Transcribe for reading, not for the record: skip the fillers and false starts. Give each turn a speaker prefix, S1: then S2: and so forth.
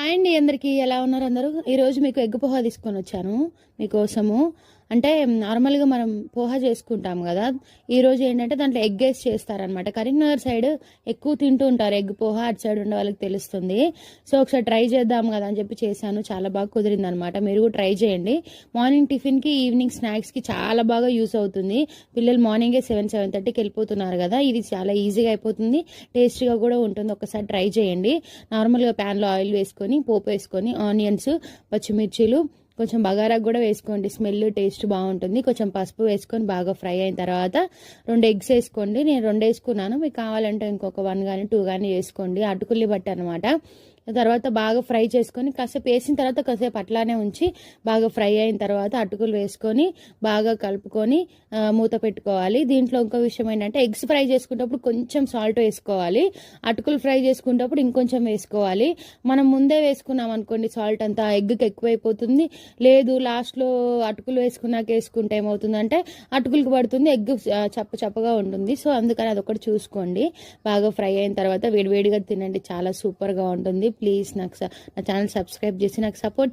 S1: Hi అండి అందరికీ. ఎలా ఉన్నారు అందరూ? ఈరోజు మీకు ఎగ్ పోహా తీసుకొని వచ్చాను మీకోసము. అంటే నార్మల్గా మనం పోహా చేసుకుంటాం కదా, ఈరోజు ఏంటంటే దాంట్లో ఎగ్ వేసి చేస్తారనమాట. కరీంనగర్ సైడ్ ఎక్కువ తింటూ ఉంటారు ఎగ్ పోహా, అటు సైడ్ ఉండే వాళ్ళకి తెలుస్తుంది. సో ఒకసారి ట్రై చేద్దాం కదా అని చెప్పి చేశాను. చాలా బాగా కుదిరింది అనమాట. మీరు కూడా ట్రై చేయండి. మార్నింగ్ టిఫిన్కి, ఈవినింగ్ స్నాక్స్కి చాలా బాగా యూస్ అవుతుంది. పిల్లలు మార్నింగే 7-7:30కి వెళ్ళిపోతున్నారు కదా, ఇది చాలా ఈజీగా అయిపోతుంది, టేస్టీగా కూడా ఉంటుంది. ఒకసారి ట్రై చేయండి. నార్మల్గా ప్యాన్లో ఆయిల్ వేసుకొని, పోపు వేసుకొని, ఆనియన్స్, పచ్చిమిర్చీలు, కొంచెం బగారాకు కూడా వేసుకోండి, స్మెల్ టేస్ట్ బాగుంటుంది. కొంచెం పసుపు వేసుకొని బాగా ఫ్రై అయిన తర్వాత 2 ఎగ్స్ వేసుకోండి. నేను 2 వేసుకున్నాను, మీకు కావాలంటే ఇంకొక 1 కానీ 2 కానీ వేసుకోండి, అటుకుల్ని బట్టి అనమాట. తర్వాత బాగా ఫ్రై చేసుకొని కాసేపు వేసిన తర్వాత కాసేపు అట్లానే ఉంచి బాగా ఫ్రై అయిన తర్వాత అటుకులు వేసుకొని బాగా కలుపుకొని మూత పెట్టుకోవాలి. దీంట్లో ఇంకో విషయం ఏంటంటే, ఎగ్స్ ఫ్రై చేసుకునేటప్పుడు కొంచెం సాల్ట్ వేసుకోవాలి, అటుకులు ఫ్రై చేసుకునేటప్పుడు ఇంకొంచెం వేసుకోవాలి. మనం ముందే వేసుకున్నాం అనుకోండి సాల్ట్ అంతా ఎగ్కి ఎక్కువైపోతుంది. లేదు లాస్ట్లో అటుకులు వేసుకుంటే ఏమవుతుందంటే అటుకులకు పడుతుంది, ఎగ్ చప్పగా ఉంటుంది. సో అందుకని అదొకటి చూసుకోండి. బాగా ఫ్రై అయిన తర్వాత వేడివేడిగా తినండి, చాలా సూపర్గా ఉంటుంది. ప్లీజ్ నా ఛానల్ సబ్స్క్రైబ్ చేసి నాకు సపోర్ట్